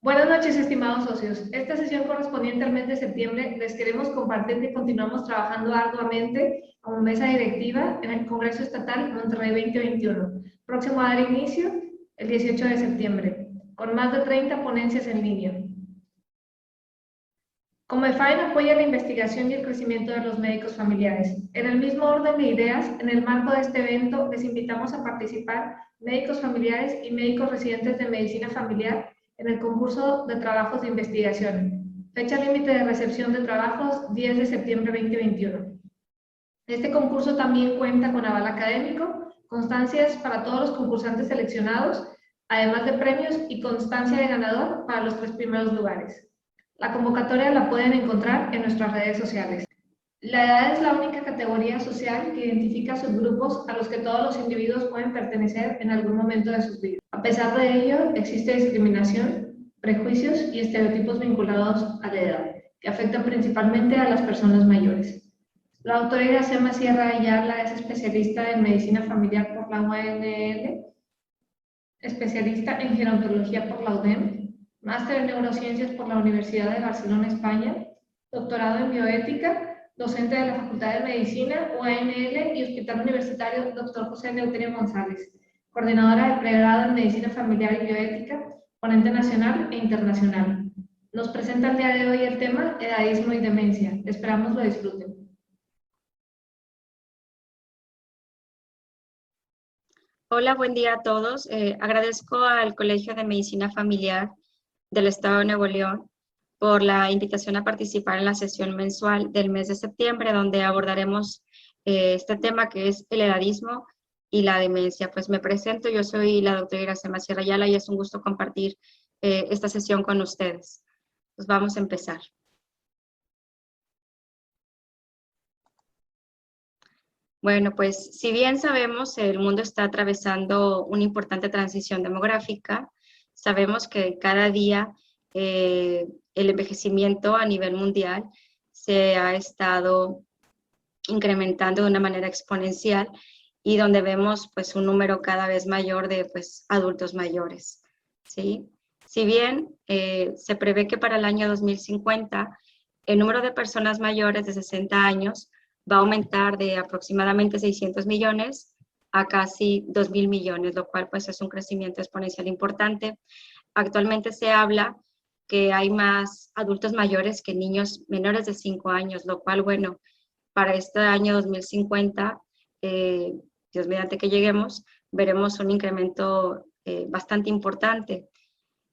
Buenas noches, estimados socios. Esta sesión correspondiente al mes de septiembre les queremos compartir que continuamos trabajando arduamente como mesa directiva en el Congreso Estatal Monterrey 2021, próximo a dar inicio el 18 de septiembre, con más de 30 ponencias en línea. Comefaen apoya la investigación y el crecimiento de los médicos familiares. En el mismo orden de ideas, en el marco de este evento, les invitamos a participar médicos familiares y médicos residentes de medicina familiar en el concurso de trabajos de investigación. Fecha límite de recepción de trabajos, 10 de septiembre 2021. Este concurso también cuenta con aval académico, constancias para todos los concursantes seleccionados, además de premios y constancia de ganador para los 3 primeros lugares. La convocatoria la pueden encontrar en nuestras redes sociales. La edad es la única categoría social que identifica subgrupos a los que todos los individuos pueden pertenecer en algún momento de sus vidas. A pesar de ello, existe discriminación, prejuicios y estereotipos vinculados a la edad, que afectan principalmente a las personas mayores. La doctora Iracema Sierra Ayala es especialista en medicina familiar por la UANL, especialista en gerontología por la UDEM, máster en neurociencias por la Universidad de Barcelona, España, doctorado en bioética, docente de la Facultad de Medicina, UANL y Hospital Universitario Dr. José Eleuterio González, coordinadora del pregrado en Medicina Familiar y Bioética, ponente nacional e internacional. Nos presenta el día de hoy el tema edadismo y demencia. Esperamos lo disfruten. Hola, buen día a todos. Agradezco al Colegio de Medicina Familiar del Estado de Nuevo León por la invitación a participar en la sesión mensual del mes de septiembre, donde abordaremos este tema que es el edadismo y la demencia. Pues me presento, yo soy la doctora Iracema Sierra Ayala y es un gusto compartir esta sesión con ustedes. Pues vamos a empezar. Bueno, pues si bien sabemos el mundo está atravesando una importante transición demográfica, sabemos que cada día el envejecimiento a nivel mundial se ha estado incrementando de una manera exponencial y donde vemos pues un número cada vez mayor de pues adultos mayores, ¿sí? Si bien se prevé que para el año 2050 el número de personas mayores de 60 años va a aumentar de aproximadamente 600 millones a casi 2.000 millones, lo cual pues es un crecimiento exponencial importante. Actualmente se habla que hay más adultos mayores que niños menores de 5 años, lo cual, bueno, para este año 2050, Dios mediante que lleguemos, veremos un incremento bastante importante.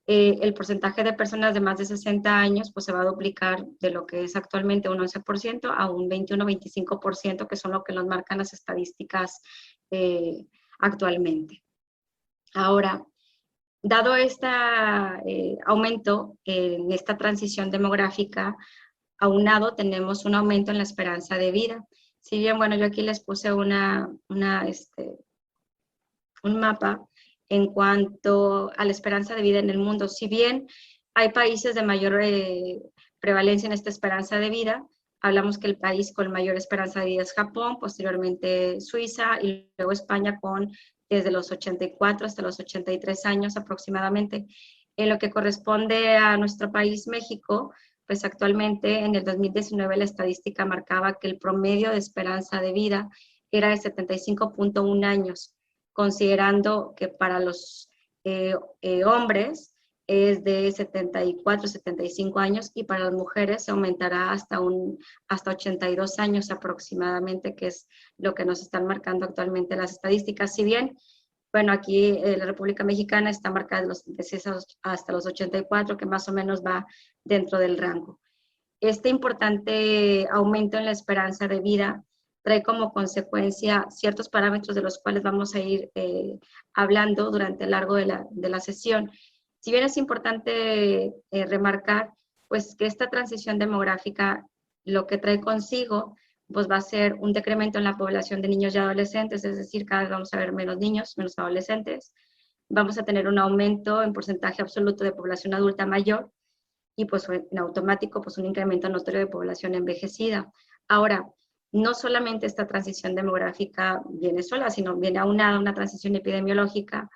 El porcentaje de personas de más de 60 años pues se va a duplicar de lo que es actualmente un 11% a un 21-25%, que son lo que nos marcan las estadísticas actualmente. Ahora, dado este aumento en esta transición demográfica, aunado tenemos un aumento en la esperanza de vida. Si bien, bueno, yo aquí les puse un mapa en cuanto a la esperanza de vida en el mundo. Si bien hay países de mayor prevalencia en esta esperanza de vida, hablamos que el país con mayor esperanza de vida es Japón, posteriormente Suiza y luego España con desde los 84 hasta los 83 años aproximadamente. En lo que corresponde a nuestro país, México, pues actualmente en el 2019 la estadística marcaba que el promedio de esperanza de vida era de 75.1 años, considerando que para los hombres es de 74, 75 años y para las mujeres se aumentará hasta 82 años aproximadamente, que es lo que nos están marcando actualmente las estadísticas. Si bien, bueno, aquí la República Mexicana está marcada de los 76 hasta los 84, que más o menos va dentro del rango. Este importante aumento en la esperanza de vida trae como consecuencia ciertos parámetros de los cuales vamos a ir hablando durante el largo de la sesión. Si bien es importante remarcar pues, que esta transición demográfica lo que trae consigo pues, va a ser un decremento en la población de niños y adolescentes, es decir, cada vez vamos a ver menos niños, menos adolescentes. Vamos a tener un aumento en porcentaje absoluto de población adulta mayor y pues en automático pues un incremento notorio de población envejecida. Ahora, no solamente esta transición demográfica viene sola, sino viene aunada una transición epidemiológica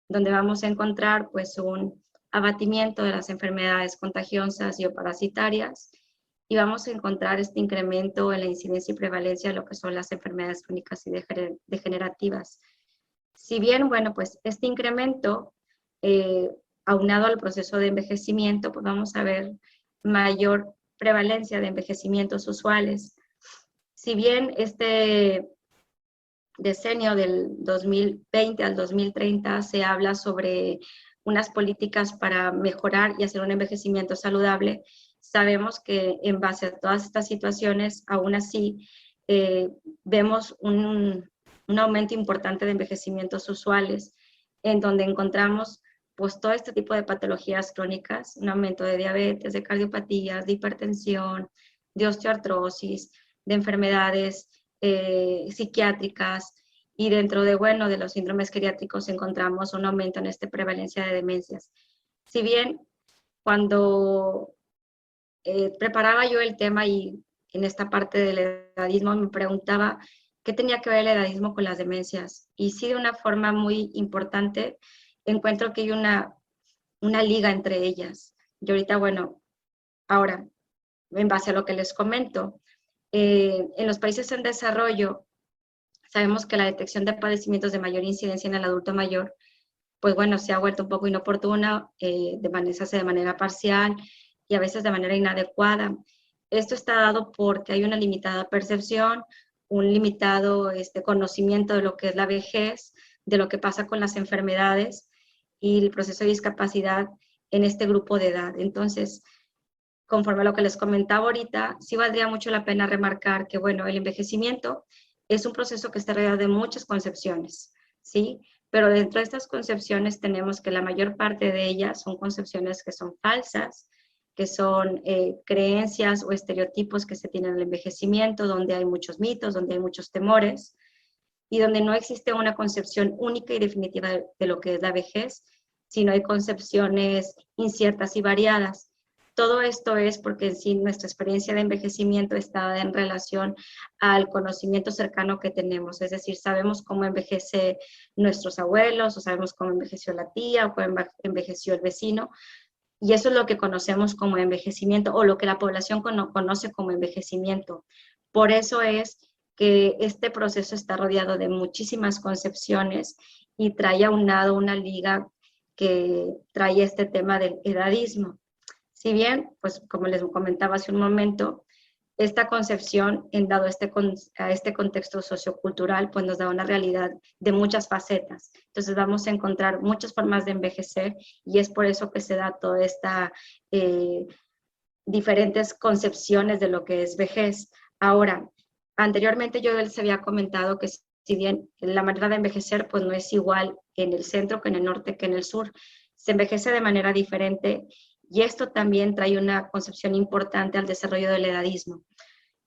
donde vamos a encontrar pues un abatimiento de las enfermedades contagiosas y o parasitarias, y vamos a encontrar este incremento en la incidencia y prevalencia de lo que son las enfermedades crónicas y degenerativas. Si bien, bueno, pues este incremento, aunado al proceso de envejecimiento, pues vamos a ver mayor prevalencia de envejecimientos usuales. Si bien este decenio del 2020 al 2030 se habla sobre unas políticas para mejorar y hacer un envejecimiento saludable, sabemos que en base a todas estas situaciones, aún así, vemos un aumento importante de envejecimientos usuales, en donde encontramos pues todo este tipo de patologías crónicas, un aumento de diabetes, de cardiopatías, de hipertensión, de osteoartrosis, de enfermedades psiquiátricas, y dentro de, bueno, de los síndromes geriátricos encontramos un aumento en esta prevalencia de demencias. Si bien cuando preparaba yo el tema y en esta parte del edadismo me preguntaba qué tenía que ver el edadismo con las demencias, y sí, de una forma muy importante encuentro que hay una liga entre ellas. Y ahorita, bueno, ahora, en base a lo que les comento, en los países en desarrollo, sabemos que la detección de padecimientos de mayor incidencia en el adulto mayor, pues bueno, se ha vuelto un poco inoportuna, se hace de manera parcial y a veces de manera inadecuada. Esto está dado porque hay una limitada percepción, un limitado conocimiento de lo que es la vejez, de lo que pasa con las enfermedades y el proceso de discapacidad en este grupo de edad. Entonces, conforme a lo que les comentaba ahorita, sí valdría mucho la pena remarcar que, bueno, el envejecimiento es un proceso que está rodeado de muchas concepciones, ¿sí? Pero dentro de estas concepciones tenemos que la mayor parte de ellas son concepciones que son falsas, que son creencias o estereotipos que se tienen en el envejecimiento, donde hay muchos mitos, donde hay muchos temores, y donde no existe una concepción única y definitiva de lo que es la vejez, sino hay concepciones inciertas y variadas. Todo esto es porque en sí nuestra experiencia de envejecimiento está en relación al conocimiento cercano que tenemos, es decir, sabemos cómo envejece nuestros abuelos, o sabemos cómo envejeció la tía, o cómo envejeció el vecino, y eso es lo que conocemos como envejecimiento, o lo que la población conoce como envejecimiento. Por eso es que este proceso está rodeado de muchísimas concepciones y trae aunado una liga que trae este tema del edadismo. Si bien, pues como les comentaba hace un momento, esta concepción, en dado a este contexto sociocultural, pues nos da una realidad de muchas facetas. Entonces vamos a encontrar muchas formas de envejecer y es por eso que se da toda esta diferentes concepciones de lo que es vejez. Ahora, anteriormente yo les había comentado que si bien la manera de envejecer pues no es igual en el centro que en el norte que en el sur, se envejece de manera diferente. Y esto también trae una concepción importante al desarrollo del edadismo.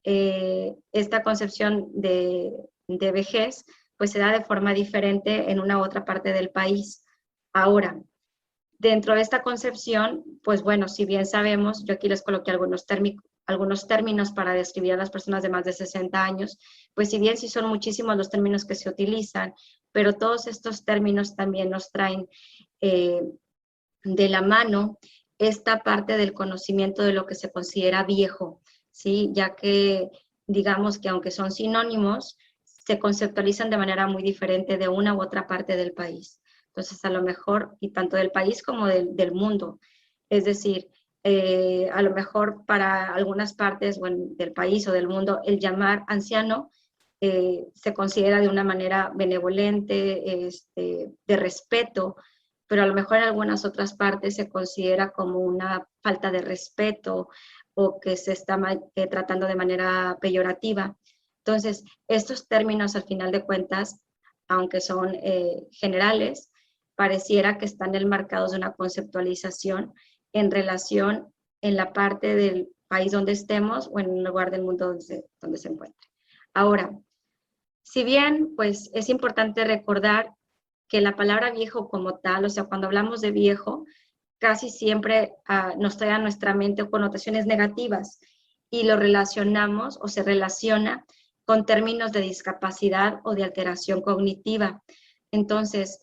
Esta concepción de vejez pues se da de forma diferente en una u otra parte del país. Ahora, dentro de esta concepción, pues bueno, si bien sabemos, yo aquí les coloqué algunos términos para describir a las personas de más de 60 años, pues si bien sí son muchísimos los términos que se utilizan, pero todos estos términos también nos traen de la mano esta parte del conocimiento de lo que se considera viejo, ¿sí? Ya que digamos que aunque son sinónimos, se conceptualizan de manera muy diferente de una u otra parte del país. Entonces, a lo mejor, y tanto del país como del mundo, es decir, a lo mejor para algunas partes bueno, del país o del mundo, el llamar anciano se considera de una manera benevolente, de respeto, pero a lo mejor en algunas otras partes se considera como una falta de respeto o que se está tratando de manera peyorativa. Entonces, estos términos, al final de cuentas, aunque son generales, pareciera que están enmarcados de una conceptualización en relación en la parte del país donde estemos o en un lugar del mundo donde se encuentre. Ahora, si bien pues es importante recordar que la palabra viejo como tal, o sea, cuando hablamos de viejo, casi siempre nos trae a nuestra mente connotaciones negativas y lo relacionamos o se relaciona con términos de discapacidad o de alteración cognitiva. Entonces,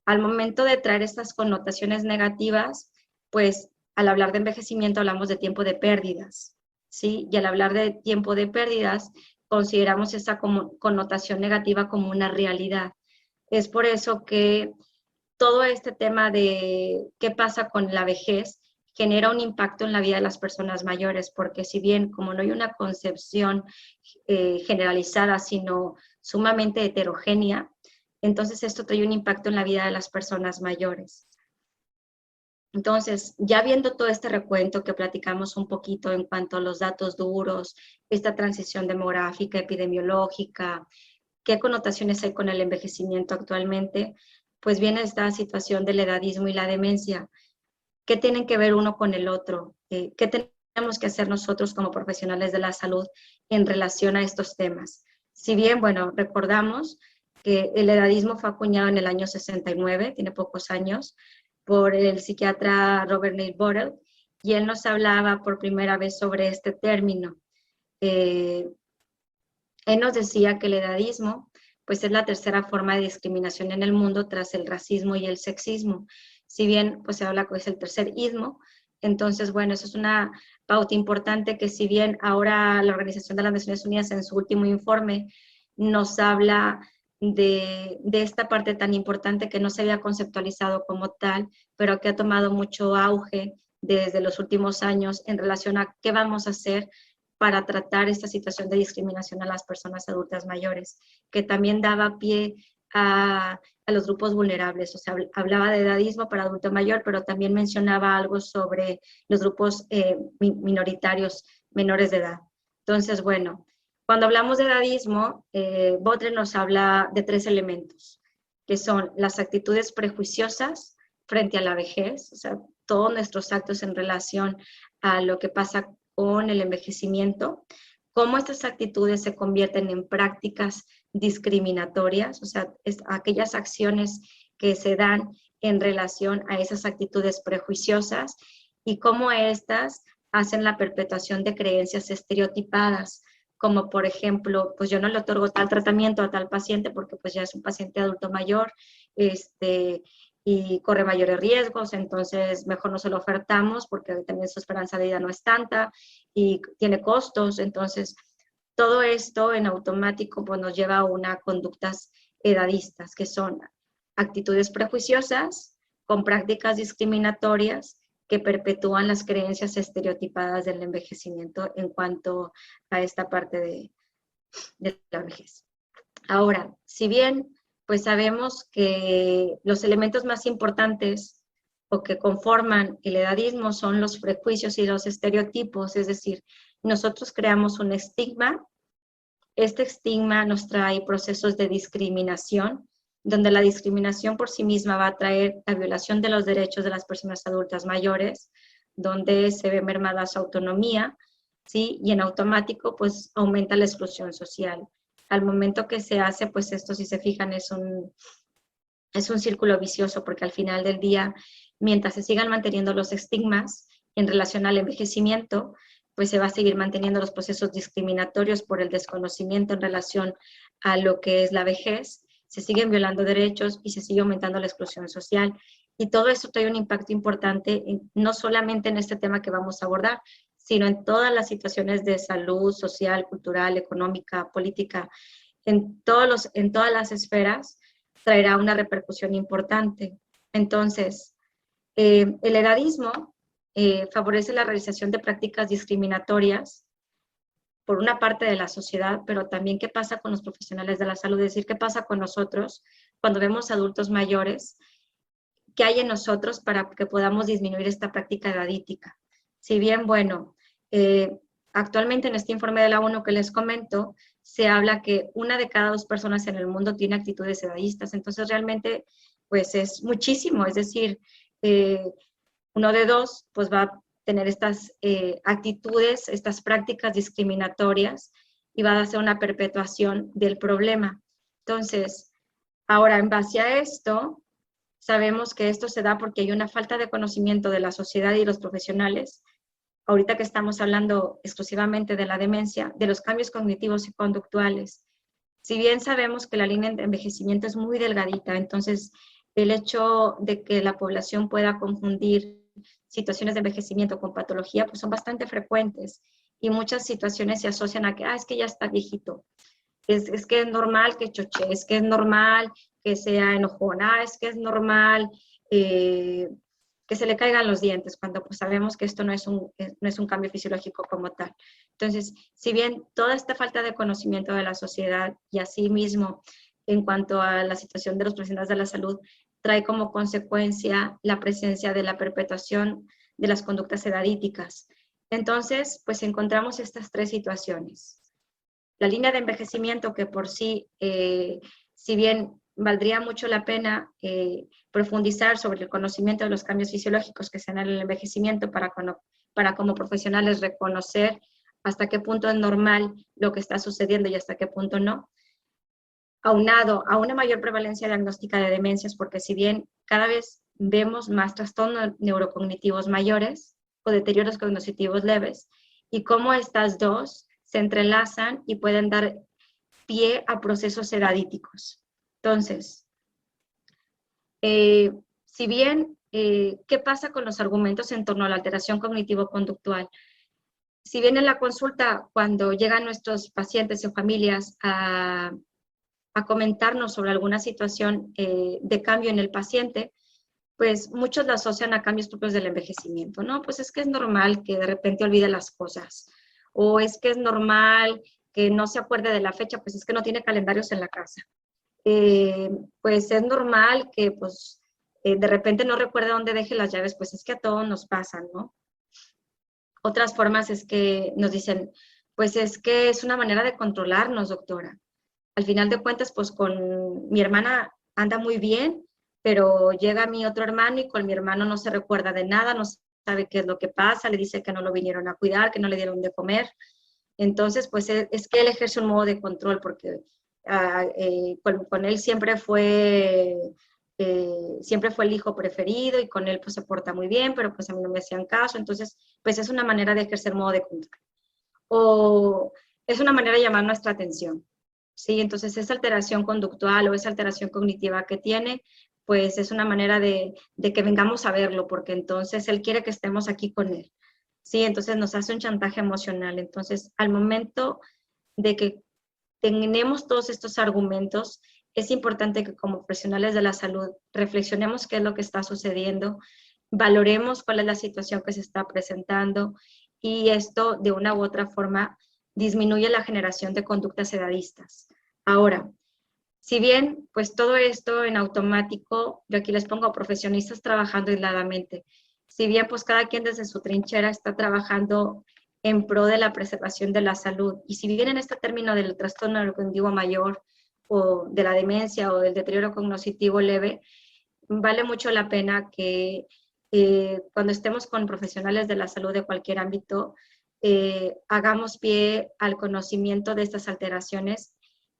al momento de traer estas connotaciones negativas, pues al hablar de envejecimiento hablamos de tiempo de pérdidas, ¿sí? Y al hablar de tiempo de pérdidas, consideramos esa connotación negativa como una realidad. Es por eso que todo este tema de qué pasa con la vejez genera un impacto en la vida de las personas mayores, porque si bien como no hay una concepción generalizada, sino sumamente heterogénea, entonces esto trae un impacto en la vida de las personas mayores. Entonces, ya viendo todo este recuento que platicamos un poquito en cuanto a los datos duros, esta transición demográfica, epidemiológica, qué connotaciones hay con el envejecimiento actualmente, pues viene esta situación del edadismo y la demencia. ¿Qué tienen que ver uno con el otro? ¿Qué tenemos que hacer nosotros como profesionales de la salud en relación a estos temas? Si bien, bueno, recordamos que el edadismo fue acuñado en el año 69, tiene pocos años, por el psiquiatra Robert Neil Borel, y él nos hablaba por primera vez sobre este término. Él nos decía que el edadismo pues es la tercera forma de discriminación en el mundo tras el racismo y el sexismo. Si bien pues se habla que es el tercer ismo, entonces bueno, eso es una pauta importante que si bien ahora la Organización de las Naciones Unidas en su último informe nos habla de esta parte tan importante que no se había conceptualizado como tal, pero que ha tomado mucho auge desde los últimos años en relación a qué vamos a hacer para tratar esta situación de discriminación a las personas adultas mayores, que también daba pie a los grupos vulnerables. O sea, hablaba de edadismo para adulto mayor, pero también mencionaba algo sobre los grupos minoritarios menores de edad. Entonces, bueno, cuando hablamos de edadismo, Botre nos habla de 3 elementos, que son las actitudes prejuiciosas frente a la vejez, o sea, todos nuestros actos en relación a lo que pasa con el envejecimiento, cómo estas actitudes se convierten en prácticas discriminatorias, o sea, aquellas acciones que se dan en relación a esas actitudes prejuiciosas y cómo estas hacen la perpetuación de creencias estereotipadas, como por ejemplo, pues yo no le otorgo tal tratamiento a tal paciente porque pues ya es un paciente adulto mayor, y corre mayores riesgos, entonces mejor no se lo ofertamos porque también su esperanza de vida no es tanta y tiene costos, entonces todo esto en automático pues, nos lleva a unas conductas edadistas, que son actitudes prejuiciosas con prácticas discriminatorias que perpetúan las creencias estereotipadas del envejecimiento en cuanto a esta parte de la vejez. Ahora, si bien pues sabemos que los elementos más importantes o que conforman el edadismo son los prejuicios y los estereotipos, es decir, nosotros creamos un estigma, este estigma nos trae procesos de discriminación, donde la discriminación por sí misma va a traer la violación de los derechos de las personas adultas mayores, donde se ve mermada su autonomía, ¿sí? Y en automático pues aumenta la exclusión social. Al momento que se hace, pues esto, si se fijan, es un círculo vicioso, porque al final del día, mientras se sigan manteniendo los estigmas en relación al envejecimiento, pues se va a seguir manteniendo los procesos discriminatorios por el desconocimiento en relación a lo que es la vejez, se siguen violando derechos y se sigue aumentando la exclusión social. Y todo esto trae un impacto importante, no solamente en este tema que vamos a abordar, sino en todas las situaciones de salud, social, cultural, económica, política, en todas las esferas, traerá una repercusión importante. Entonces, el edadismo favorece la realización de prácticas discriminatorias por una parte de la sociedad, pero también qué pasa con los profesionales de la salud, es decir, qué pasa con nosotros cuando vemos adultos mayores, qué hay en nosotros para que podamos disminuir esta práctica edadítica. Si bien, bueno, actualmente en este informe de la ONU que les comento, se habla que 1 de cada 2 personas en el mundo tiene actitudes edadistas, entonces realmente pues es muchísimo, es decir, 1 de 2 pues va a tener estas actitudes, estas prácticas discriminatorias y va a hacer una perpetuación del problema. Entonces, ahora en base a esto, sabemos que esto se da porque hay una falta de conocimiento de la sociedad y los profesionales. Ahorita que estamos hablando exclusivamente de la demencia, de los cambios cognitivos y conductuales. Si bien sabemos que la línea de envejecimiento es muy delgadita, entonces el hecho de que la población pueda confundir situaciones de envejecimiento con patología, pues son bastante frecuentes y muchas situaciones se asocian a que, es que ya está viejito, es que es normal que choche, es que es normal que sea enojona, es que es normal que se le caigan los dientes, cuando pues sabemos que esto no es un cambio fisiológico como tal. Entonces, si bien toda esta falta de conocimiento de la sociedad y asimismo en cuanto a la situación de los profesionales de la salud, trae como consecuencia la presencia de la perpetuación de las conductas sedadíticas. Entonces, pues encontramos estas tres situaciones. La línea de envejecimiento que por sí, si bien valdría mucho la pena profundizar sobre el conocimiento de los cambios fisiológicos que se dan en el envejecimiento para como profesionales reconocer hasta qué punto es normal lo que está sucediendo y hasta qué punto no, aunado a una mayor prevalencia diagnóstica de demencias, porque si bien cada vez vemos más trastornos neurocognitivos mayores o deterioros cognitivos leves, y cómo estas dos se entrelazan y pueden dar pie a procesos sedadíticos. Entonces, si bien, ¿qué pasa con los argumentos en torno a la alteración cognitivo-conductual? Si bien en la consulta, cuando llegan nuestros pacientes o familias a comentarnos sobre alguna situación de cambio en el paciente, pues muchos la asocian a cambios propios del envejecimiento, ¿no? Pues es que es normal que de repente olvide las cosas, o es que es normal que no se acuerde de la fecha, pues es que no tiene calendarios en la casa. Pues es normal que pues de repente no recuerde dónde deje las llaves, pues es que a todos nos pasan, ¿no? Otras formas es que nos dicen, pues es que es una manera de controlarnos, doctora. Al final de cuentas, pues con mi hermana anda muy bien, pero llega mi otro hermano y con mi hermano no se recuerda de nada, no sabe qué es lo que pasa, le dice que no lo vinieron a cuidar, que no le dieron de comer. Entonces, pues es que él ejerce un modo de control porque con él siempre fue el hijo preferido y con él pues se porta muy bien, pero pues a mí no me hacían caso. Entonces, pues es una manera de ejercer modo de control. O es una manera de llamar nuestra atención. ¿Sí? Entonces, esa alteración conductual o esa alteración cognitiva que tiene, pues es una manera de que vengamos a verlo, porque entonces él quiere que estemos aquí con él. ¿Sí? Entonces nos hace un chantaje emocional. Entonces, al momento de que tenemos todos estos argumentos, es importante que como profesionales de la salud reflexionemos qué es lo que está sucediendo, valoremos cuál es la situación que se está presentando y esto de una u otra forma disminuye la generación de conductas sedadistas. Ahora, si bien, pues todo esto en automático, yo aquí les pongo profesionistas trabajando aisladamente, si bien pues cada quien desde su trinchera está trabajando en pro de la preservación de la salud, y si bien en este término del trastorno neurocognitivo mayor, o de la demencia, o del deterioro cognitivo leve, vale mucho la pena que cuando estemos con profesionales de la salud de cualquier ámbito, hagamos pie al conocimiento de estas alteraciones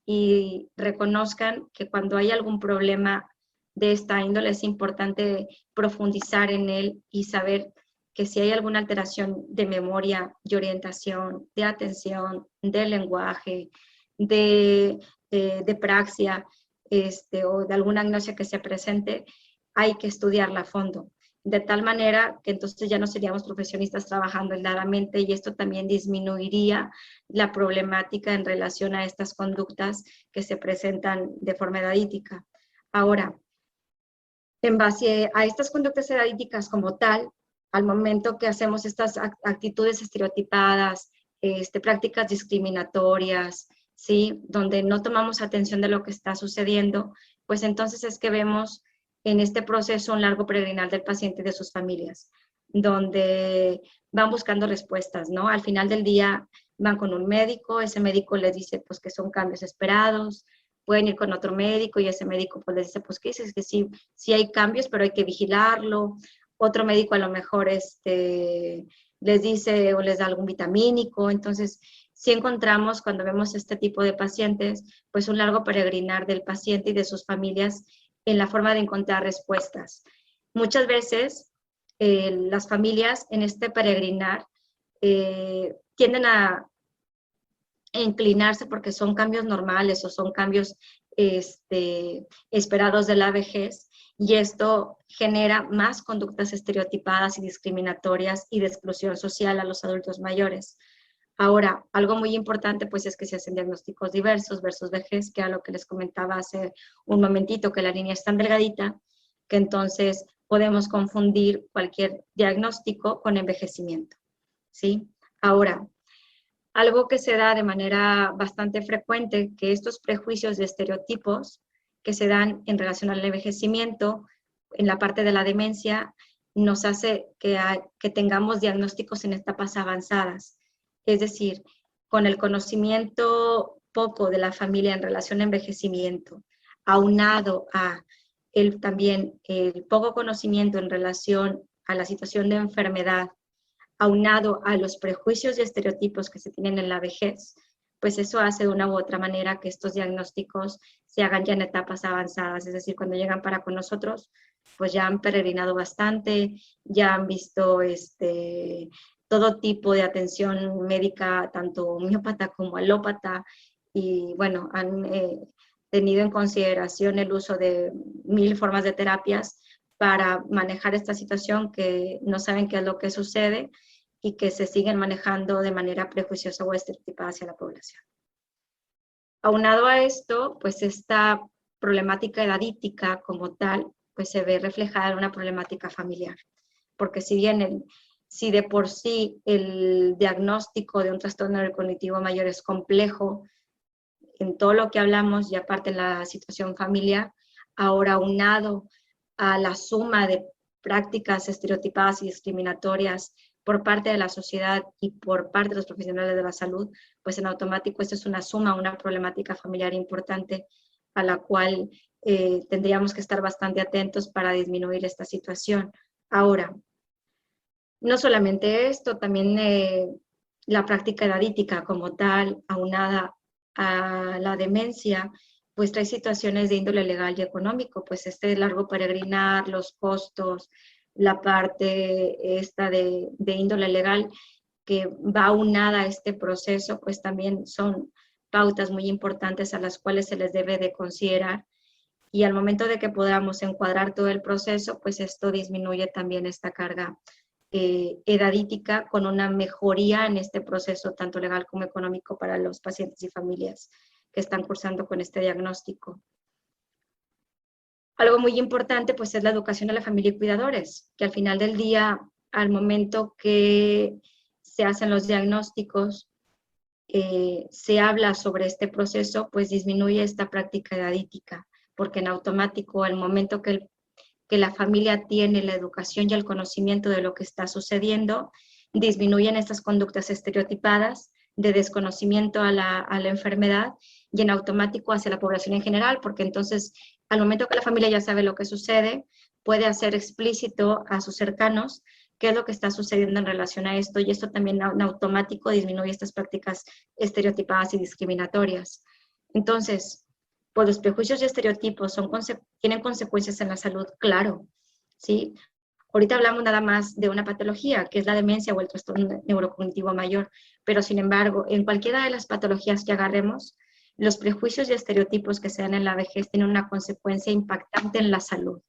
y reconozcan que cuando hay algún problema de esta índole es importante profundizar en él y saber que si hay alguna alteración de memoria, de orientación, de atención, de lenguaje, de praxia, o de alguna agnosia que se presente, hay que estudiarla a fondo. De tal manera que entonces ya no seríamos profesionistas trabajando aisladamente y esto también disminuiría la problemática en relación a estas conductas que se presentan de forma edadítica. Ahora, en base a estas conductas sedadíticas como tal, al momento que hacemos estas actitudes estereotipadas, prácticas discriminatorias, ¿sí? Donde no tomamos atención de lo que está sucediendo, pues entonces es que vemos en este proceso un largo peregrinar del paciente y de sus familias, donde van buscando respuestas, ¿no? Al final del día van con un médico, ese médico les dice pues que son cambios esperados, pueden ir con otro médico y ese médico pues les dice pues que es que sí hay cambios, pero hay que vigilarlo. Otro médico a lo mejor les dice o les da algún vitamínico. Entonces, sí encontramos cuando vemos este tipo de pacientes, pues un largo peregrinar del paciente y de sus familias en la forma de encontrar respuestas. Muchas veces las familias en este peregrinar tienden a inclinarse porque son cambios normales o son cambios esperados de la vejez y esto genera más conductas estereotipadas y discriminatorias y de exclusión social a los adultos mayores. Ahora, algo muy importante pues es que se hacen diagnósticos diversos versus vejez, que era lo que les comentaba hace un momentito, que la línea es tan delgadita, que entonces podemos confundir cualquier diagnóstico con envejecimiento, ¿sí? Ahora, algo que se da de manera bastante frecuente, que estos prejuicios y estereotipos que se dan en relación al envejecimiento, en la parte de la demencia, nos hace que tengamos diagnósticos en etapas avanzadas. Es decir, con el conocimiento poco de la familia en relación a envejecimiento, aunado a también el poco conocimiento en relación a la situación de enfermedad, aunado a los prejuicios y estereotipos que se tienen en la vejez, pues eso hace de una u otra manera que estos diagnósticos se hagan ya en etapas avanzadas, es decir, cuando llegan para con nosotros, pues ya han peregrinado bastante, ya han visto todo tipo de atención médica, tanto homeópata como alópata, y bueno, han tenido en consideración el uso de 1000 formas de terapias para manejar esta situación, que no saben qué es lo que sucede y que se siguen manejando de manera prejuiciosa o estereotipada hacia la población. Aunado a esto, pues esta problemática edadítica como tal, pues se ve reflejada en una problemática familiar, porque si de por sí el diagnóstico de un trastorno cognitivo mayor es complejo, en todo lo que hablamos y aparte en la situación familiar, ahora aunado a la suma de prácticas estereotipadas y discriminatorias por parte de la sociedad y por parte de los profesionales de la salud, pues en automático esto es una suma, una problemática familiar importante a la cual tendríamos que estar bastante atentos para disminuir esta situación. Ahora, no solamente esto, también la práctica edadítica como tal, aunada a la demencia, pues trae situaciones de índole legal y económico, pues este largo peregrinar, los costos, la parte esta de índole legal que va aunada a este proceso, pues también son pautas muy importantes a las cuales se les debe de considerar, y al momento de que podamos encuadrar todo el proceso, pues esto disminuye también esta carga edadítica, con una mejoría en este proceso tanto legal como económico para los pacientes y familias que están cursando con este diagnóstico. Algo muy importante pues es la educación a la familia y cuidadores, que al final del día, al momento que se hacen los diagnósticos, se habla sobre este proceso, pues disminuye esta práctica edadítica, porque en automático al momento que la familia tiene la educación y el conocimiento de lo que está sucediendo, disminuyen estas conductas estereotipadas de desconocimiento a la enfermedad, y en automático hacia la población en general, porque entonces al momento que la familia ya sabe lo que sucede, puede hacer explícito a sus cercanos qué es lo que está sucediendo en relación a esto, y esto también en automático disminuye estas prácticas estereotipadas y discriminatorias. Entonces, pues los prejuicios y estereotipos tienen consecuencias en la salud, claro, ¿sí? Ahorita hablamos nada más de una patología, que es la demencia o el trastorno neurocognitivo mayor, pero sin embargo, en cualquiera de las patologías que agarremos, los prejuicios y estereotipos que se dan en la vejez tienen una consecuencia impactante en la salud,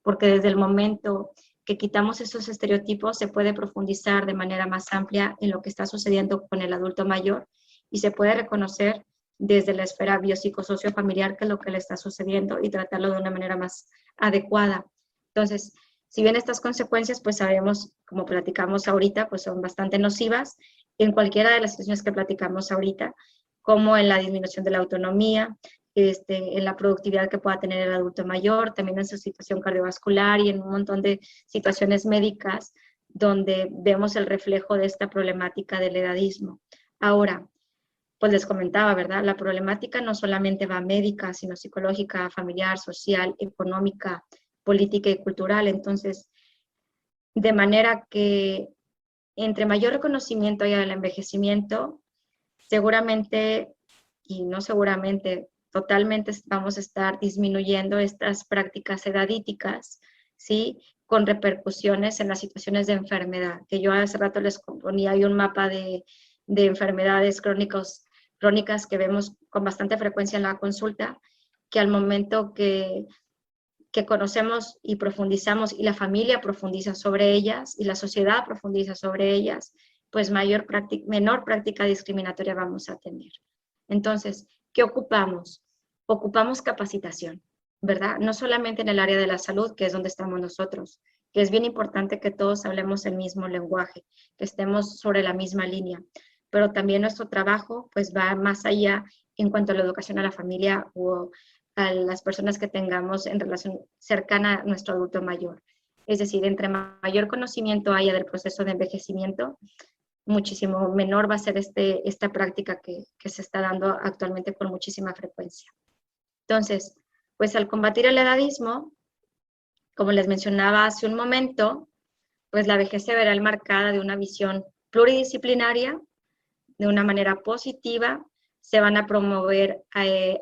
porque desde el momento que quitamos esos estereotipos se puede profundizar de manera más amplia en lo que está sucediendo con el adulto mayor, y se puede reconocer desde la esfera biopsicosociofamiliar qué es lo que le está sucediendo y tratarlo de una manera más adecuada. Entonces, si bien estas consecuencias, pues sabemos, como platicamos ahorita, pues son bastante nocivas en cualquiera de las situaciones que platicamos ahorita, como en la disminución de la autonomía, en la productividad que pueda tener el adulto mayor, también en su situación cardiovascular y en un montón de situaciones médicas donde vemos el reflejo de esta problemática del edadismo. Ahora, pues les comentaba, ¿verdad? La problemática no solamente va médica, sino psicológica, familiar, social, económica, política y cultural. Entonces, de manera que entre mayor reconocimiento haya del envejecimiento, seguramente, y no seguramente, totalmente vamos a estar disminuyendo estas prácticas edadíticas, ¿sí? Con repercusiones en las situaciones de enfermedad, que yo hace rato les ponía ahí un mapa de enfermedades crónicas que vemos con bastante frecuencia en la consulta, que al momento que que conocemos y profundizamos y la familia profundiza sobre ellas y la sociedad profundiza sobre ellas, pues menor práctica discriminatoria vamos a tener. Entonces, ¿qué ocupamos? Ocupamos capacitación, ¿verdad? No solamente en el área de la salud, que es donde estamos nosotros, que es bien importante que todos hablemos el mismo lenguaje, que estemos sobre la misma línea, pero también nuestro trabajo pues va más allá en cuanto a la educación a la familia o a las personas que tengamos en relación cercana a nuestro adulto mayor. Es decir, entre mayor conocimiento haya del proceso de envejecimiento, muchísimo menor va a ser esta práctica que se está dando actualmente con muchísima frecuencia. Entonces, pues al combatir el edadismo, como les mencionaba hace un momento, pues la vejez se verá enmarcada de una visión pluridisciplinaria, de una manera positiva. Se van a promover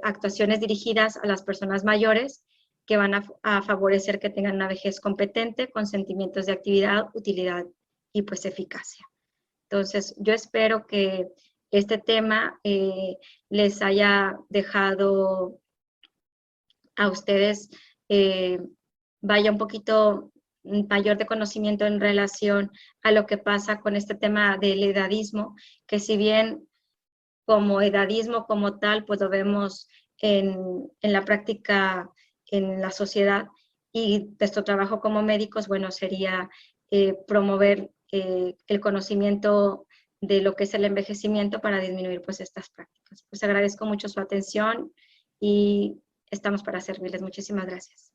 actuaciones dirigidas a las personas mayores que van a favorecer que tengan una vejez competente con sentimientos de actividad, utilidad y pues eficacia. Entonces, yo espero que este tema les haya dejado a ustedes vaya un poquito mayor de conocimiento en relación a lo que pasa con este tema del edadismo, que si bien como edadismo como tal, pues lo vemos en la práctica en la sociedad, y nuestro trabajo como médicos, bueno, sería promover el conocimiento de lo que es el envejecimiento para disminuir pues estas prácticas. Pues agradezco mucho su atención y estamos para servirles. Muchísimas gracias.